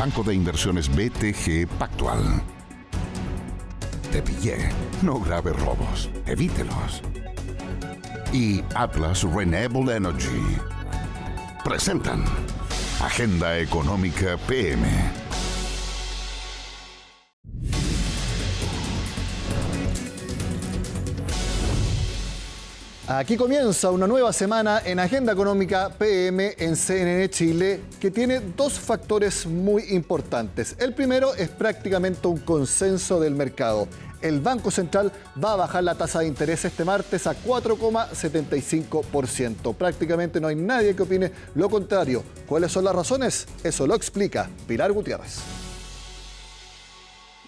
Banco de Inversiones BTG Pactual. Te pillé. No grave robos. Evítelos. Y Atlas Renewable Energy presentan Agenda Económica PM. Aquí comienza una nueva semana en Agenda Económica PM en CNN Chile, que tiene dos factores muy importantes. El primero es prácticamente un consenso del mercado. El Banco Central va a bajar la tasa de interés este martes a 4,75%. Prácticamente no hay nadie que opine lo contrario. ¿Cuáles son las razones? Eso lo explica Pilar Gutiérrez.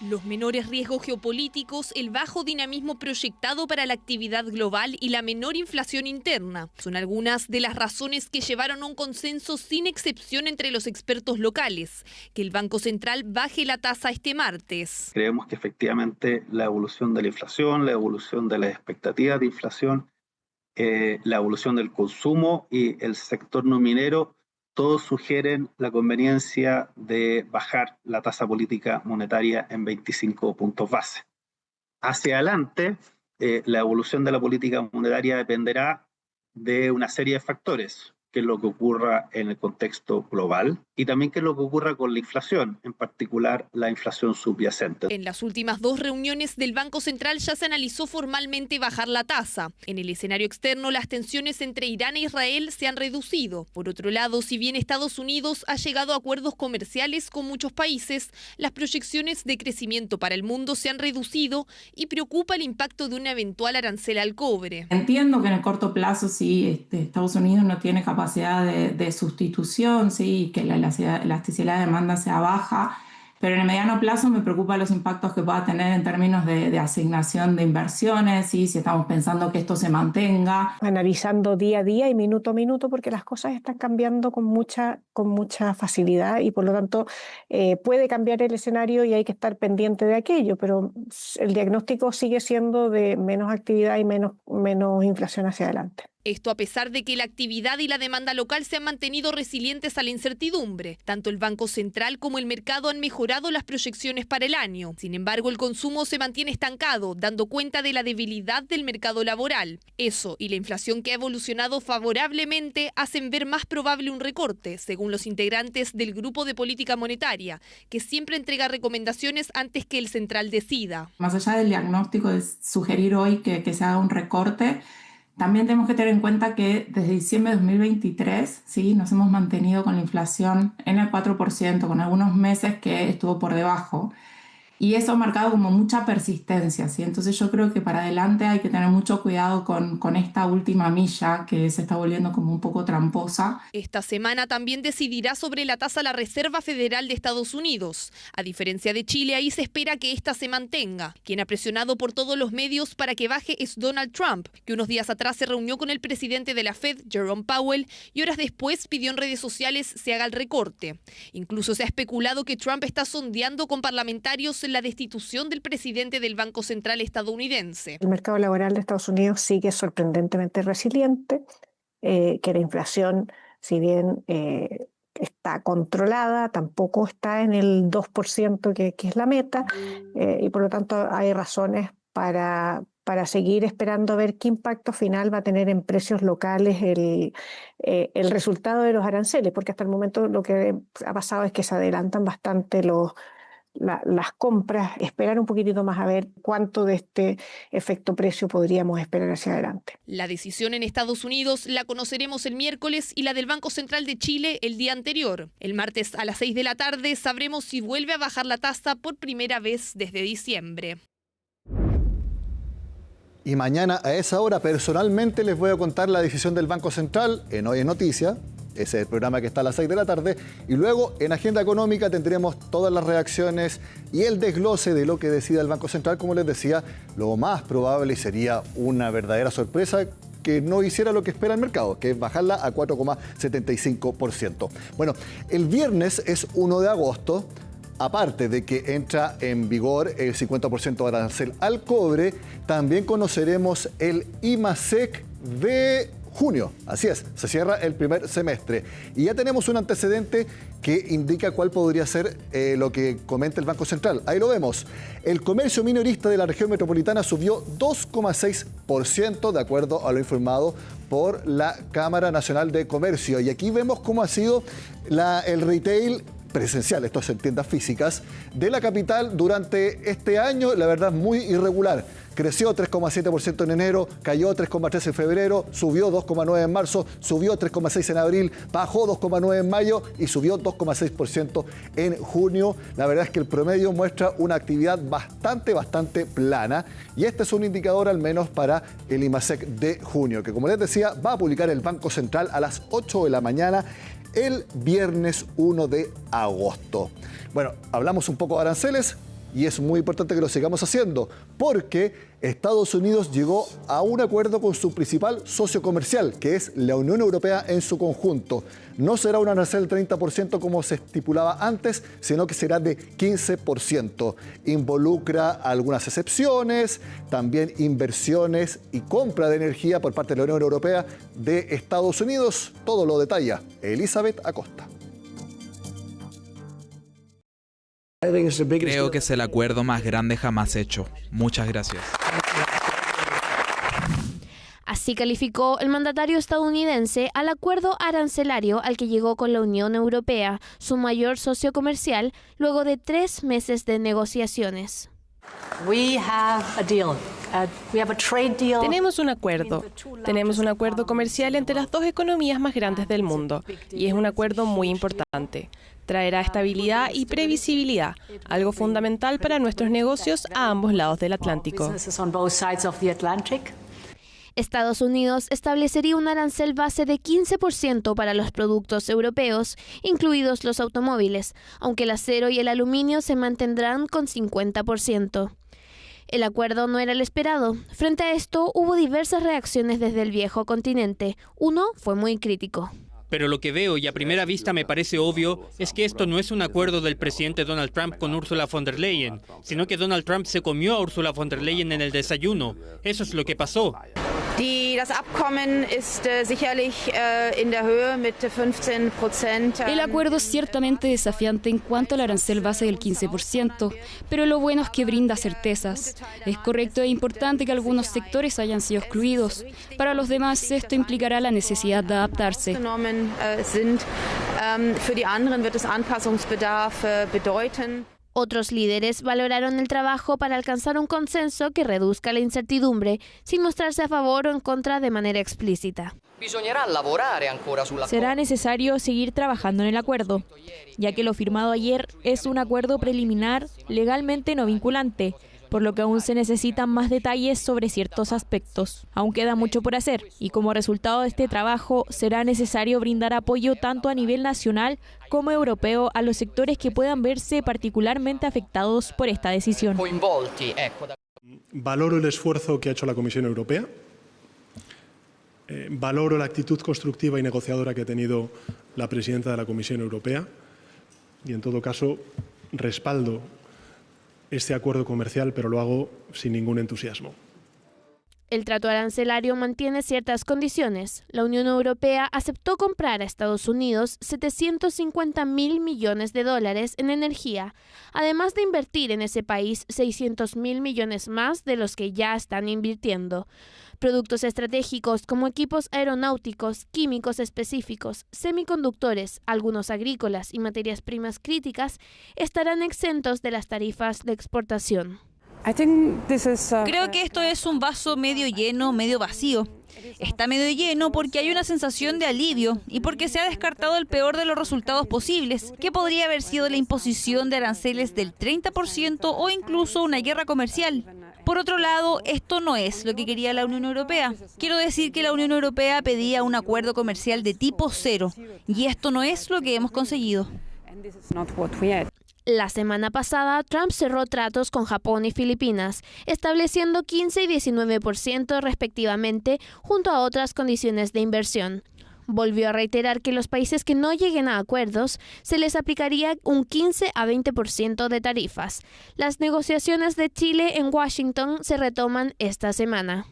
Los menores riesgos geopolíticos, el bajo dinamismo proyectado para la actividad global y la menor inflación interna son algunas de las razones que llevaron a un consenso sin excepción entre los expertos locales, que el Banco Central baje la tasa este martes. Creemos que efectivamente la evolución de la inflación, la evolución de las expectativas de inflación, la evolución del consumo y el sector no minero, todos sugieren la conveniencia de bajar la tasa política monetaria en 25 puntos base. Hacia adelante, la evolución de la política monetaria dependerá de una serie de factores, qué es lo que ocurra en el contexto global y también qué es lo que ocurra con la inflación, en particular la inflación subyacente. En las últimas dos reuniones del Banco Central ya se analizó formalmente bajar la tasa. En el escenario externo, las tensiones entre Irán e Israel se han reducido. Por otro lado, si bien Estados Unidos ha llegado a acuerdos comerciales con muchos países, las proyecciones de crecimiento para el mundo se han reducido y preocupa el impacto de una eventual arancel al cobre. Entiendo que en el corto plazo sí, Estados Unidos no tiene capacidad de sustitución, sí, que la elasticidad de demanda sea baja, pero en el mediano plazo me preocupan los impactos que pueda tener en términos de asignación de inversiones, ¿sí? Si estamos pensando que esto se mantenga. Analizando día a día y minuto a minuto, porque las cosas están cambiando con mucha facilidad y por lo tanto puede cambiar el escenario y hay que estar pendiente de aquello, pero el diagnóstico sigue siendo de menos actividad y menos inflación hacia adelante. Esto a pesar de que la actividad y la demanda local se han mantenido resilientes a la incertidumbre. Tanto el Banco Central como el mercado han mejorado las proyecciones para el año. Sin embargo, el consumo se mantiene estancado, dando cuenta de la debilidad del mercado laboral. Eso y la inflación que ha evolucionado favorablemente hacen ver más probable un recorte, según los integrantes del Grupo de Política Monetaria, que siempre entrega recomendaciones antes que el central decida. Más allá del diagnóstico de sugerir hoy que se haga un recorte, también tenemos que tener en cuenta que desde diciembre de 2023 ¿sí? Nos hemos mantenido con la inflación en el 4%, con algunos meses que estuvo por debajo. Y eso ha marcado como mucha persistencia, ¿sí? Entonces yo creo que para adelante hay que tener mucho cuidado con esta última milla que se está volviendo como un poco tramposa. Esta semana también decidirá sobre la tasa la Reserva Federal de Estados Unidos. A diferencia de Chile, ahí se espera que esta se mantenga. Quien ha presionado por todos los medios para que baje es Donald Trump, que unos días atrás se reunió con el presidente de la Fed, Jerome Powell, y horas después pidió en redes sociales se haga el recorte. Incluso se ha especulado que Trump está sondeando con parlamentarios la destitución del presidente del Banco Central estadounidense. El mercado laboral de Estados Unidos sigue sorprendentemente resiliente, que la inflación, si bien está controlada, tampoco está en el 2% que es la meta, y por lo tanto hay razones para seguir esperando a ver qué impacto final va a tener en precios locales el resultado de los aranceles, porque hasta el momento lo que ha pasado es que se adelantan bastante las compras, esperar un poquitito más a ver cuánto de este efecto precio podríamos esperar hacia adelante. La decisión en Estados Unidos la conoceremos el miércoles y la del Banco Central de Chile el día anterior. El martes a las 6 de la tarde sabremos si vuelve a bajar la tasa por primera vez desde diciembre. Y mañana a esa hora personalmente les voy a contar la decisión del Banco Central en Hoy es Noticia. Ese es el programa que está a las 6 de la tarde. Y luego en Agenda Económica tendremos todas las reacciones y el desglose de lo que decida el Banco Central. Como les decía, lo más probable sería una verdadera sorpresa que no hiciera lo que espera el mercado, que es bajarla a 4,75%. Bueno, el viernes es 1 de agosto. Aparte de que entra en vigor el 50% de arancel al cobre, también conoceremos el IMASEC de junio. Así es, se cierra el primer semestre. Y ya tenemos un antecedente que indica cuál podría ser lo que comenta el Banco Central. Ahí lo vemos. El comercio minorista de la región metropolitana subió 2,6% de acuerdo a lo informado por la Cámara Nacional de Comercio. Y aquí vemos cómo ha sido el retail presencial, esto es en tiendas físicas, de la capital durante este año, la verdad muy irregular. Creció 3,7% en enero, cayó 3,3% en febrero, subió 2,9% en marzo, subió 3,6% en abril, bajó 2,9% en mayo y subió 2,6% en junio. La verdad es que el promedio muestra una actividad bastante plana y este es un indicador al menos para el IMASEC de junio, que como les decía va a publicar el Banco Central a las 8 de la mañana el viernes 1 de agosto. Bueno, hablamos un poco de aranceles y es muy importante que lo sigamos haciendo porque Estados Unidos llegó a un acuerdo con su principal socio comercial, que es la Unión Europea en su conjunto. No será un arancel del 30% como se estipulaba antes, sino que será de 15%. Involucra algunas excepciones, también inversiones y compra de energía por parte de la Unión Europea de Estados Unidos. Todo lo detalla Elizabeth Acosta. Creo que es el acuerdo más grande jamás hecho. Muchas gracias. Así calificó el mandatario estadounidense al acuerdo arancelario al que llegó con la Unión Europea, su mayor socio comercial, luego de 3 meses de negociaciones. Tenemos un acuerdo. Tenemos un acuerdo comercial entre las dos economías más grandes del mundo y es un acuerdo muy importante. Traerá estabilidad y previsibilidad, algo fundamental para nuestros negocios a ambos lados del Atlántico. Estados Unidos establecería un arancel base de 15% para los productos europeos, incluidos los automóviles, aunque el acero y el aluminio se mantendrán con 50%. El acuerdo no era el esperado. Frente a esto, hubo diversas reacciones desde el viejo continente. Uno fue muy crítico. Pero lo que veo y a primera vista me parece obvio es que esto no es un acuerdo del presidente Donald Trump con Ursula von der Leyen, sino que Donald Trump se comió a Ursula von der Leyen en el desayuno. Eso es lo que pasó. El acuerdo es ciertamente desafiante en cuanto al arancel base del 15%, pero lo bueno es que brinda certezas. Es correcto e importante que algunos sectores hayan sido excluidos. Para los demás, esto implicará la necesidad de adaptarse. Otros líderes valoraron el trabajo para alcanzar un consenso que reduzca la incertidumbre, sin mostrarse a favor o en contra de manera explícita. Será necesario seguir trabajando en el acuerdo, ya que lo firmado ayer es un acuerdo preliminar legalmente no vinculante, por lo que aún se necesitan más detalles sobre ciertos aspectos. Aún queda mucho por hacer y como resultado de este trabajo será necesario brindar apoyo tanto a nivel nacional como europeo a los sectores que puedan verse particularmente afectados por esta decisión. Valoro el esfuerzo que ha hecho la Comisión Europea. Valoro la actitud constructiva y negociadora que ha tenido la presidenta de la Comisión Europea y en todo caso respaldo este acuerdo comercial, pero lo hago sin ningún entusiasmo. El trato arancelario mantiene ciertas condiciones. La Unión Europea aceptó comprar a Estados Unidos $750.000 millones en energía, además de invertir en ese país $600.000 millones más de los que ya están invirtiendo. Productos estratégicos como equipos aeronáuticos, químicos específicos, semiconductores, algunos agrícolas y materias primas críticas estarán exentos de las tarifas de exportación. Creo que esto es un vaso medio lleno, medio vacío. Está medio lleno porque hay una sensación de alivio y porque se ha descartado el peor de los resultados posibles, que podría haber sido la imposición de aranceles del 30% o incluso una guerra comercial. Por otro lado, esto no es lo que quería la Unión Europea. Quiero decir que la Unión Europea pedía un acuerdo comercial de tipo cero y esto no es lo que hemos conseguido. La semana pasada, Trump cerró tratos con Japón y Filipinas, estableciendo 15 y 19% respectivamente, junto a otras condiciones de inversión. Volvió a reiterar que los países que no lleguen a acuerdos se les aplicaría un 15 a 20% de tarifas. Las negociaciones de Chile en Washington se retoman esta semana.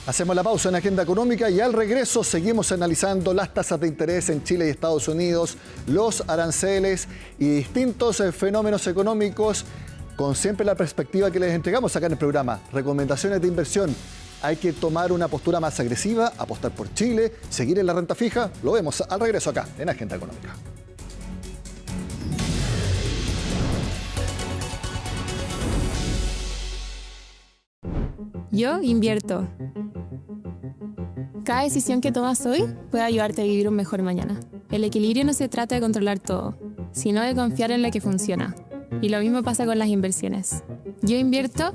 Hacemos la pausa en Agenda Económica y al regreso seguimos analizando las tasas de interés en Chile y Estados Unidos, los aranceles y distintos fenómenos económicos, con siempre la perspectiva que les entregamos acá en el programa. Recomendaciones de inversión. ¿Hay que tomar una postura más agresiva, apostar por Chile, seguir en la renta fija? Lo vemos al regreso acá en Agenda Económica. Yo invierto. Cada decisión que tomas hoy puede ayudarte a vivir un mejor mañana. El equilibrio no se trata de controlar todo, sino de confiar en lo que funciona. Y lo mismo pasa con las inversiones. Yo invierto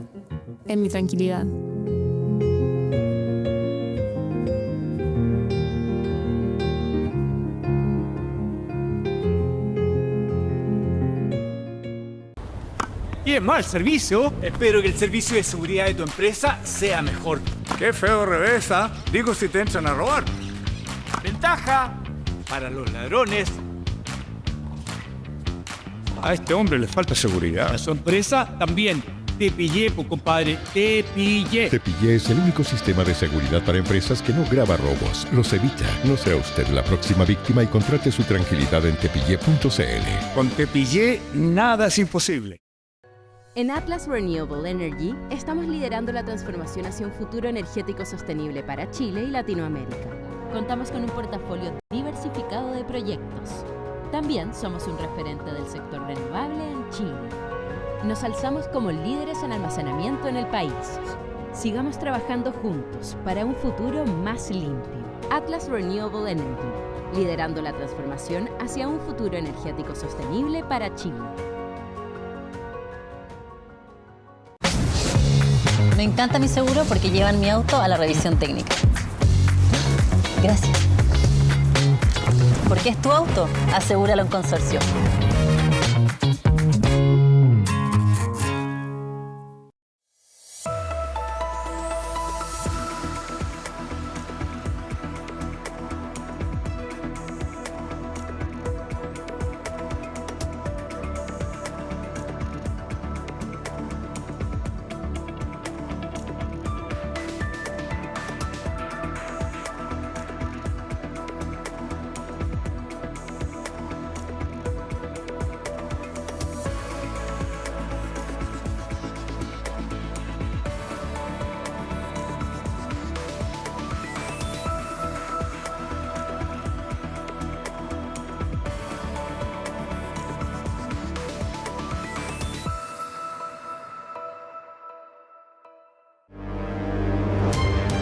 en mi tranquilidad. Y es mal servicio. Espero que el servicio de seguridad de tu empresa sea mejor. Qué feo revés, ¿ah? Digo si te entran a robar. Ventaja para los ladrones. A este hombre le falta seguridad. A su empresa también. Te pillé, compadre. Te pillé. Te pillé es el único sistema de seguridad para empresas que no graba robos, los evita. No sea usted la próxima víctima y contrate su tranquilidad en tepillé.cl. Con Te pillé, nada es imposible. En Atlas Renewable Energy estamos liderando la transformación hacia un futuro energético sostenible para Chile y Latinoamérica. Contamos con un portafolio diversificado de proyectos. También somos un referente del sector renovable en Chile. Nos alzamos como líderes en almacenamiento en el país. Sigamos trabajando juntos para un futuro más limpio. Atlas Renewable Energy, liderando la transformación hacia un futuro energético sostenible para Chile. Me encanta mi seguro porque llevan mi auto a la revisión técnica. Gracias. Porque es tu auto, asegúralo en Consorcio.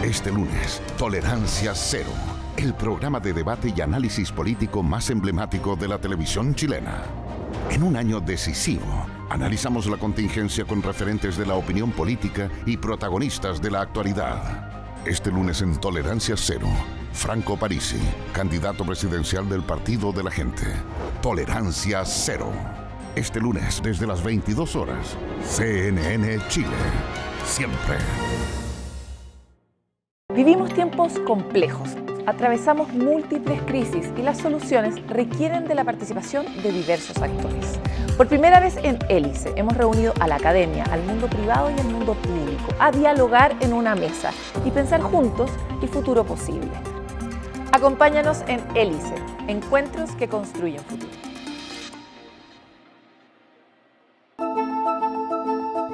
Este lunes, Tolerancia Cero, el programa de debate y análisis político más emblemático de la televisión chilena. En un año decisivo, analizamos la contingencia con referentes de la opinión política y protagonistas de la actualidad. Este lunes en Tolerancia Cero, Franco Parisi, candidato presidencial del Partido de la Gente. Tolerancia Cero. Este lunes, desde las 22 horas, CNN Chile. Siempre. Vivimos tiempos complejos, atravesamos múltiples crisis y las soluciones requieren de la participación de diversos actores. Por primera vez en Hélice hemos reunido a la academia, al mundo privado y al mundo público a dialogar en una mesa y pensar juntos el futuro posible. Acompáñanos en Hélice, encuentros que construyen futuro.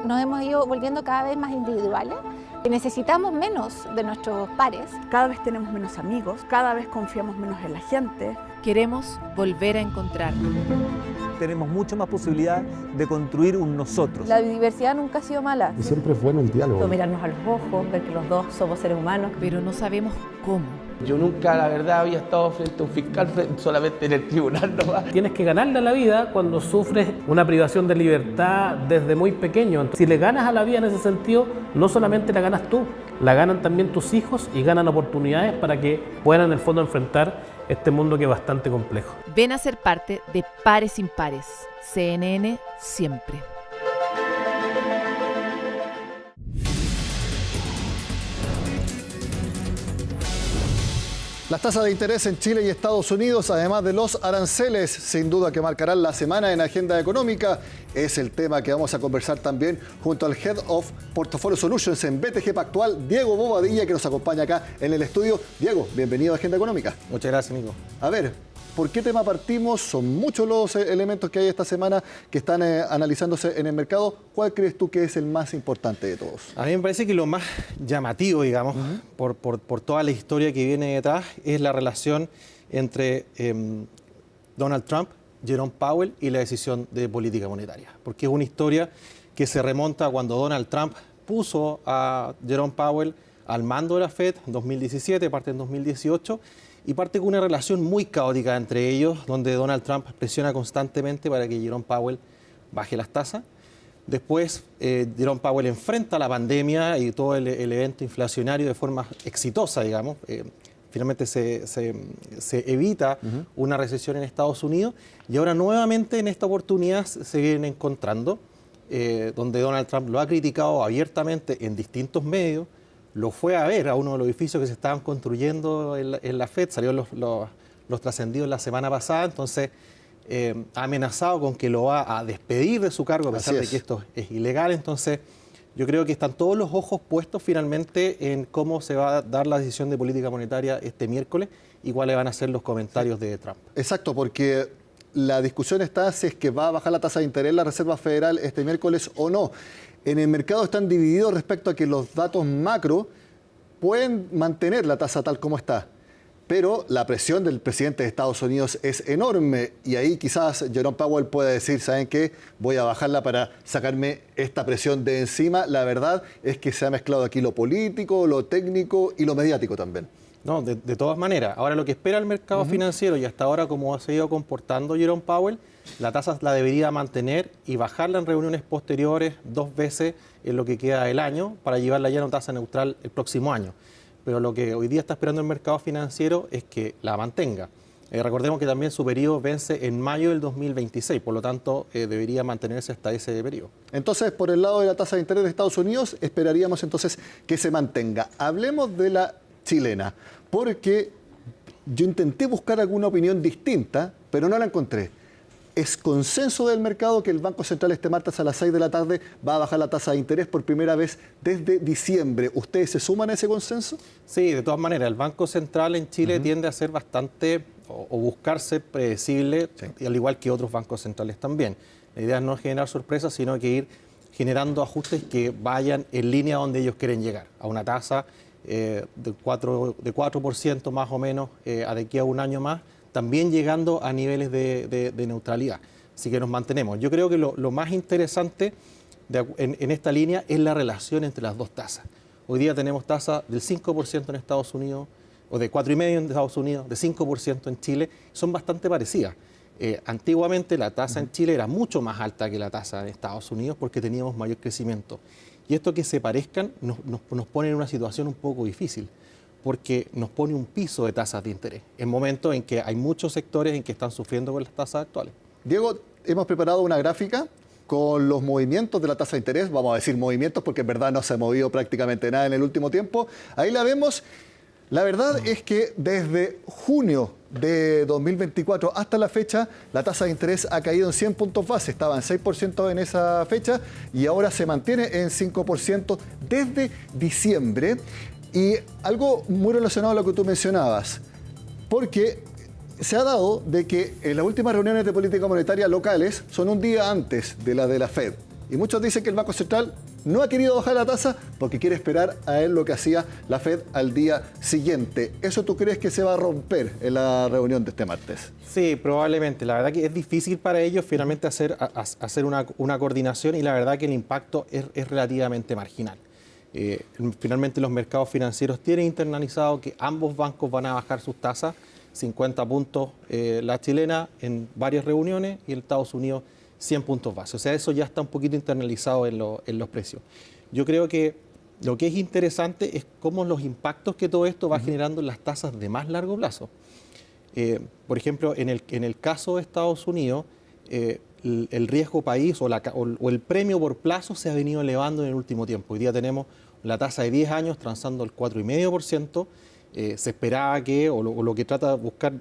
Nos hemos ido volviendo cada vez más individuales. Necesitamos menos de nuestros pares. Cada vez tenemos menos amigos, cada vez confiamos menos en la gente. Queremos volver a encontrarnos. Tenemos mucha más posibilidad de construir un nosotros. La biodiversidad nunca ha sido mala. Y siempre es bueno el diálogo. Mirarnos a los ojos, ver que los dos somos seres humanos. Pero no sabemos cómo. Yo nunca, la verdad, había estado frente a un fiscal, solamente en el tribunal nomás. Tienes que ganarle a la vida cuando sufres una privación de libertad desde muy pequeño. Entonces, si le ganas a la vida en ese sentido, no solamente la ganas tú, la ganan también tus hijos y ganan oportunidades para que puedan en el fondo enfrentar este mundo que es bastante complejo. Ven a ser parte de Pares Impares. CNN siempre. Las tasas de interés en Chile y Estados Unidos, además de los aranceles, sin duda que marcarán la semana en Agenda Económica, es el tema que vamos a conversar también junto al Head of Portfolio Solutions en BTG Pactual, Diego Bobadilla, que nos acompaña acá en el estudio. Diego, bienvenido a Agenda Económica. Muchas gracias, Nico. A ver, ¿por qué tema partimos? Son muchos los elementos que hay esta semana que están analizándose en el mercado. ¿Cuál crees tú que es el más importante de todos? A mí me parece que lo más llamativo, digamos, por toda la historia que viene detrás, es la relación entre Donald Trump, Jerome Powell y la decisión de política monetaria. Porque es una historia que se remonta a cuando Donald Trump puso a Jerome Powell al mando de la Fed en 2017, parte en 2018, y parte con una relación muy caótica entre ellos, donde Donald Trump presiona constantemente para que Jerome Powell baje las tasas. Después, Jerome Powell enfrenta la pandemia y todo el evento inflacionario de forma exitosa, digamos. Finalmente se evita una recesión en Estados Unidos y ahora nuevamente en esta oportunidad se vienen encontrando, donde Donald Trump lo ha criticado abiertamente en distintos medios. Lo fue a ver a uno de los edificios que se estaban construyendo en la FED, salió los trascendidos la semana pasada, entonces ha amenazado con que lo va a despedir de su cargo a pesar de que esto es ilegal. Entonces yo creo que están todos los ojos puestos finalmente en cómo se va a dar la decisión de política monetaria este miércoles y cuáles van a ser los comentarios de Trump. Exacto, porque la discusión está si es que va a bajar la tasa de interés la Reserva Federal este miércoles o no. En el mercado están divididos respecto a que los datos macro pueden mantener la tasa tal como está, pero la presión del presidente de Estados Unidos es enorme y ahí quizás Jerome Powell pueda decir, ¿saben qué? Voy a bajarla para sacarme esta presión de encima. La verdad es que se ha mezclado aquí lo político, lo técnico y lo mediático también. No, de todas maneras. Ahora lo que espera el mercado financiero y hasta ahora como ha seguido comportando Jerome Powell, la tasa la debería mantener y bajarla en reuniones posteriores 2 veces en lo que queda del año para llevarla ya a una tasa neutral el próximo año. Pero lo que hoy día está esperando el mercado financiero es que la mantenga. Recordemos que también su periodo vence en mayo del 2026, por lo tanto debería mantenerse hasta ese periodo. Entonces, por el lado de la tasa de interés de Estados Unidos, esperaríamos entonces que se mantenga. Hablemos de la chilena, porque yo intenté buscar alguna opinión distinta, pero no la encontré. Es consenso del mercado que el Banco Central este martes a las 6 de la tarde va a bajar la tasa de interés por primera vez desde diciembre. ¿Ustedes se suman a ese consenso? Sí, de todas maneras, el Banco Central en Chile tiende a ser bastante, o buscar ser predecible, al igual que otros bancos centrales también. La idea es no generar sorpresas, sino que ir generando ajustes que vayan en línea donde ellos quieren llegar, a una tasa de 4% más o menos de aquí a un año más, también llegando a niveles de neutralidad. Así que nos mantenemos. Yo creo que lo más interesante en esta línea es la relación entre las dos tasas. Hoy día tenemos tasas del 5% en Estados Unidos, o de 4,5% en Estados Unidos, de 5% en Chile, son bastante parecidas. Antiguamente la tasa en Chile era mucho más alta que la tasa en Estados Unidos porque teníamos mayor crecimiento. Y esto que se parezcan nos pone en una situación un poco difícil, porque nos pone un piso de tasas de interés, en momentos en que hay muchos sectores en que están sufriendo con las tasas actuales. Diego, hemos preparado una gráfica con los movimientos de la tasa de interés, vamos a decir movimientos porque en verdad no se ha movido prácticamente nada en el último tiempo. Ahí la vemos. La verdad es que desde junio de 2024 hasta la fecha, la tasa de interés ha caído en 100 puntos base. Estaba en 6% en esa fecha y ahora se mantiene en 5% desde diciembre. Y algo muy relacionado a lo que tú mencionabas, porque se ha dado de que en las últimas reuniones de política monetaria locales son un día antes de la Fed. Y muchos dicen que el Banco Central no ha querido bajar la tasa porque quiere esperar a él lo que hacía la Fed al día siguiente. ¿Eso tú crees que se va a romper en la reunión de este martes? Sí, probablemente. La verdad que es difícil para ellos finalmente hacer una coordinación y la verdad que el impacto es relativamente marginal. Finalmente los mercados financieros tienen internalizado que ambos bancos van a bajar sus tasas, 50 puntos la chilena en varias reuniones y el Estados Unidos 100 puntos base. O sea, eso ya está un poquito internalizado en los precios. Yo creo que lo que es interesante es cómo los impactos que todo esto va generando en las tasas de más largo plazo. Por ejemplo, en el caso de Estados Unidos, el riesgo país o el premio por plazo se ha venido elevando en el último tiempo. Hoy día tenemos la tasa de 10 años transando el 4,5% Se esperaba que, o lo que trata de buscar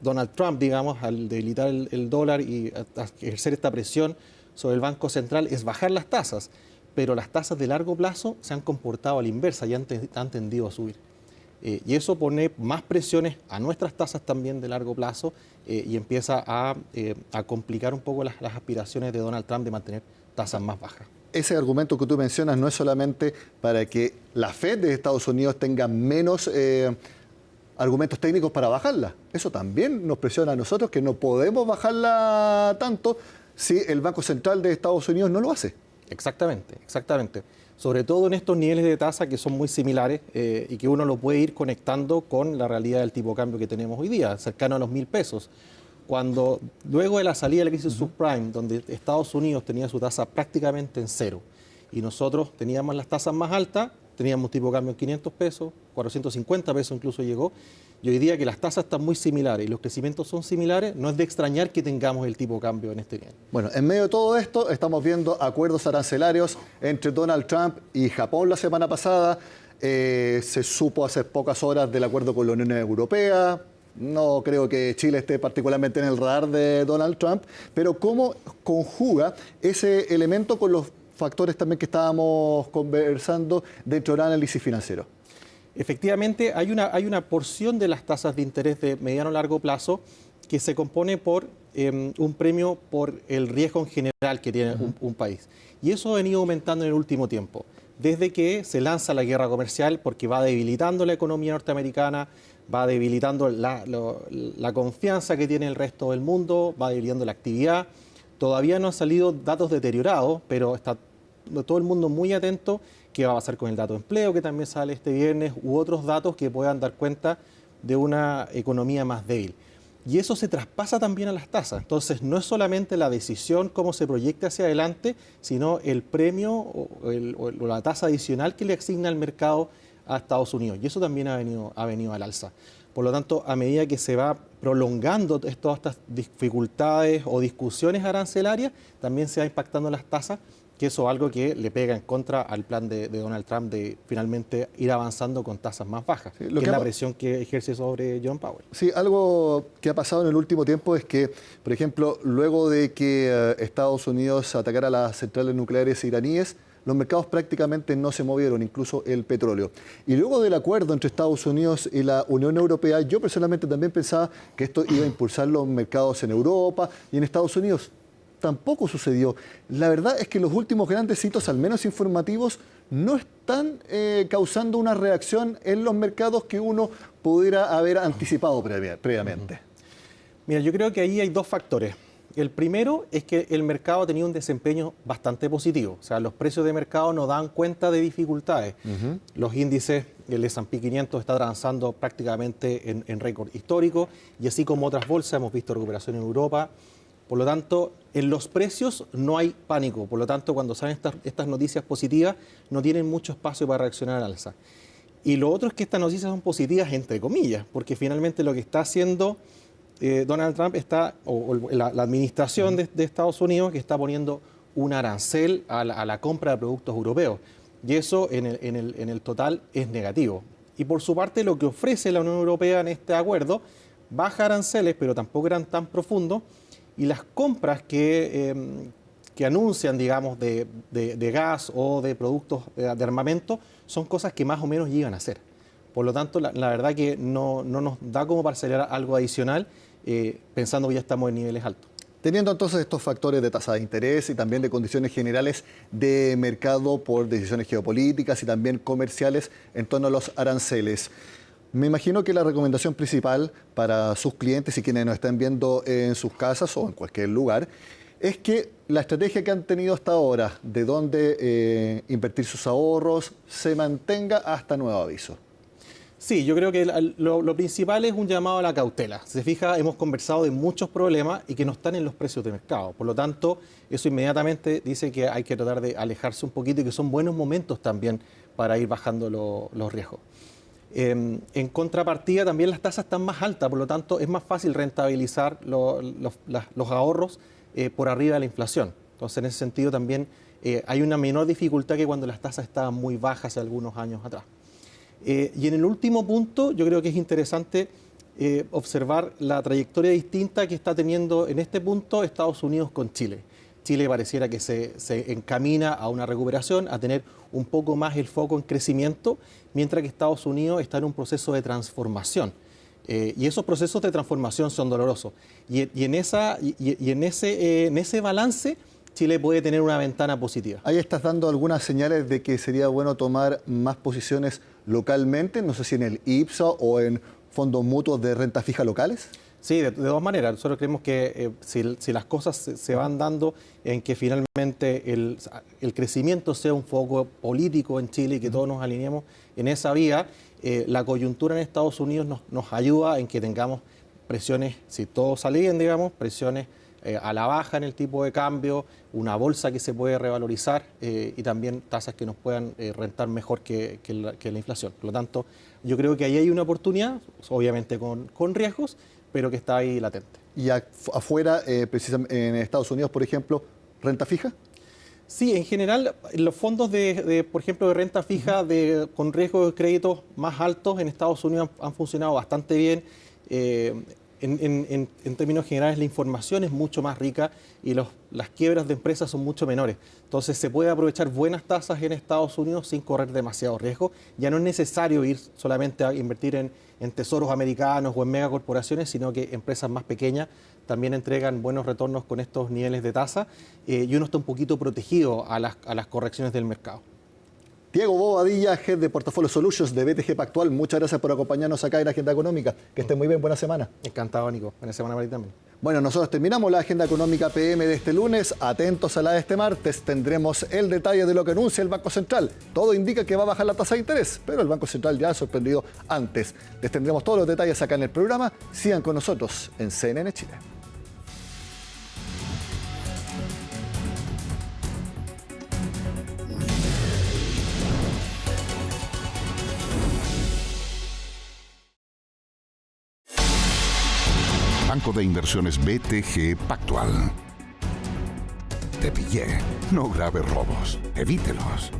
Donald Trump, digamos, al debilitar el dólar y ejercer esta presión sobre el Banco Central, es bajar las tasas, pero las tasas de largo plazo se han comportado a la inversa y han tendido a subir. Y eso pone más presiones a nuestras tasas también de largo plazo y empieza a complicar un poco las aspiraciones de Donald Trump de mantener tasas más bajas. Ese argumento que tú mencionas no es solamente para que la Fed de Estados Unidos tenga menos argumentos técnicos para bajarla. Eso también nos presiona a nosotros, que no podemos bajarla tanto si el Banco Central de Estados Unidos no lo hace. Exactamente, exactamente. Sobre todo en estos niveles de tasa que son muy similares y que uno lo puede ir conectando con la realidad del tipo de cambio que tenemos hoy día, cercano a los 1.000 pesos. Cuando luego de la salida de la crisis subprime, donde Estados Unidos tenía su tasa prácticamente en cero y nosotros teníamos las tasas más altas, teníamos un tipo de cambio en 500 pesos, 450 pesos incluso llegó, y hoy día que las tasas están muy similares y los crecimientos son similares, no es de extrañar que tengamos el tipo de cambio en este nivel. Bueno, en medio de todo esto estamos viendo acuerdos arancelarios entre Donald Trump y Japón la semana pasada. Se supo hace pocas horas del acuerdo con la Unión Europea. No creo que Chile esté particularmente en el radar de Donald Trump, pero ¿cómo conjuga ese elemento con los factores también que estábamos conversando dentro del análisis financiero? Efectivamente, hay una porción de las tasas de interés de mediano a largo plazo que se compone por un premio por el riesgo en general que tiene un país. Y eso ha venido aumentando en el último tiempo, desde que se lanza la guerra comercial, porque va debilitando la economía norteamericana, va debilitando la confianza que tiene el resto del mundo, va debilitando la actividad. Todavía no han salido datos deteriorados, pero está todo el mundo muy atento qué va a pasar con el dato de empleo que también sale este viernes u otros datos que puedan dar cuenta de una economía más débil. Y eso se traspasa también a las tasas. Entonces, no es solamente la decisión, cómo se proyecta hacia adelante, sino el premio o la tasa adicional que le asigna el mercado a Estados Unidos. Y eso también ha venido al alza. Por lo tanto, a medida que se va prolongando todas estas dificultades o discusiones arancelarias, también se va impactando las tasas, que eso es algo que le pega en contra al plan de Donald Trump de finalmente ir avanzando con tasas más bajas, sí, que es la presión que ejerce sobre Jerome Powell. Sí, algo que ha pasado en el último tiempo es que, por ejemplo, luego de que Estados Unidos atacara las centrales nucleares iraníes, los mercados prácticamente no se movieron, incluso el petróleo. Y luego del acuerdo entre Estados Unidos y la Unión Europea, yo personalmente también pensaba que esto iba a impulsar los mercados en Europa y en Estados Unidos. Tampoco sucedió. La verdad es que los últimos grandes hitos, al menos informativos, no están causando una reacción en los mercados que uno pudiera haber anticipado previamente. Mira, yo creo que ahí hay dos factores. El primero es que el mercado ha tenido un desempeño bastante positivo. O sea, los precios de mercado no dan cuenta de dificultades. Los índices, el S&P 500 está avanzando prácticamente en récord histórico y así como otras bolsas hemos visto recuperación en Europa. Por lo tanto, en los precios no hay pánico. Por lo tanto, cuando salen estas noticias positivas, no tienen mucho espacio para reaccionar al alza. Y lo otro es que estas noticias son positivas, entre comillas, porque finalmente lo que está haciendo Donald Trump la administración de Estados Unidos, que está poniendo un arancel a la compra de productos europeos. Y eso en el total es negativo. Y por su parte, lo que ofrece la Unión Europea en este acuerdo, baja aranceles, pero tampoco eran tan profundos, y las compras que anuncian, digamos, de gas o de productos de armamento son cosas que más o menos llegan a hacer. Por lo tanto, la verdad que no nos da como para acelerar algo adicional, pensando que ya estamos en niveles altos. Teniendo entonces estos factores de tasa de interés y también de condiciones generales de mercado por decisiones geopolíticas y también comerciales en torno a los aranceles, me imagino que la recomendación principal para sus clientes y quienes nos están viendo en sus casas o en cualquier lugar es que la estrategia que han tenido hasta ahora de dónde invertir sus ahorros se mantenga hasta nuevo aviso. Sí, yo creo que lo principal es un llamado a la cautela. Se fija, hemos conversado de muchos problemas y que no están en los precios de mercado. Por lo tanto, eso inmediatamente dice que hay que tratar de alejarse un poquito y que son buenos momentos también para ir bajando los riesgos. En contrapartida, también las tasas están más altas, por lo tanto, es más fácil rentabilizar los ahorros por arriba de la inflación. Entonces, en ese sentido, también hay una menor dificultad que cuando las tasas estaban muy bajas hace algunos años atrás. Y en el último punto, yo creo que es interesante observar la trayectoria distinta que está teniendo en este punto Estados Unidos con Chile. Chile pareciera que se encamina a una recuperación, a tener un poco más el foco en crecimiento, mientras que Estados Unidos está en un proceso de transformación. Y esos procesos de transformación son dolorosos. Y en ese balance, Chile puede tener una ventana positiva. Ahí estás dando algunas señales de que sería bueno tomar más posiciones localmente, no sé si en el IPSA o en fondos mutuos de renta fija locales. Sí, de dos maneras. Nosotros creemos que si las cosas se van dando en que finalmente el crecimiento sea un foco político en Chile y que todos nos alineemos en esa vía, la coyuntura en Estados Unidos nos ayuda en que tengamos presiones, si todo sale bien, digamos, presiones a la baja en el tipo de cambio, una bolsa que se puede revalorizar y también tasas que nos puedan rentar mejor que la inflación. Por lo tanto, yo creo que ahí hay una oportunidad, obviamente con riesgos, pero que está ahí latente. ¿Y afuera, precisamente en Estados Unidos, por ejemplo, renta fija? Sí, en general, los fondos por ejemplo, de renta fija con riesgo de créditos más altos en Estados Unidos han funcionado bastante bien. En términos generales, la información es mucho más rica y las quiebras de empresas son mucho menores. Entonces, se puede aprovechar buenas tasas en Estados Unidos sin correr demasiado riesgo. Ya no es necesario ir solamente a invertir en tesoros americanos o en megacorporaciones, sino que empresas más pequeñas también entregan buenos retornos con estos niveles de tasa y uno está un poquito protegido a las correcciones del mercado. Diego Bobadilla, Head de Portfolio Solutions de BTG Pactual, muchas gracias por acompañarnos acá en la Agenda Económica. Que esté muy bien, buena semana. Encantado, Nico. Buena semana para ti también. Bueno, nosotros terminamos la Agenda Económica PM de este lunes. Atentos a la de este martes. Tendremos el detalle de lo que anuncia el Banco Central. Todo indica que va a bajar la tasa de interés, pero el Banco Central ya ha sorprendido antes. Les tendremos todos los detalles acá en el programa. Sigan con nosotros en CNN Chile. Banco de Inversiones BTG Pactual. Te pillé. No grave robos. Evítelos.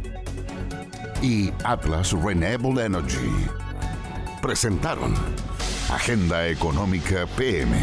Y Atlas Renewable Energy presentaron Agenda Económica PM.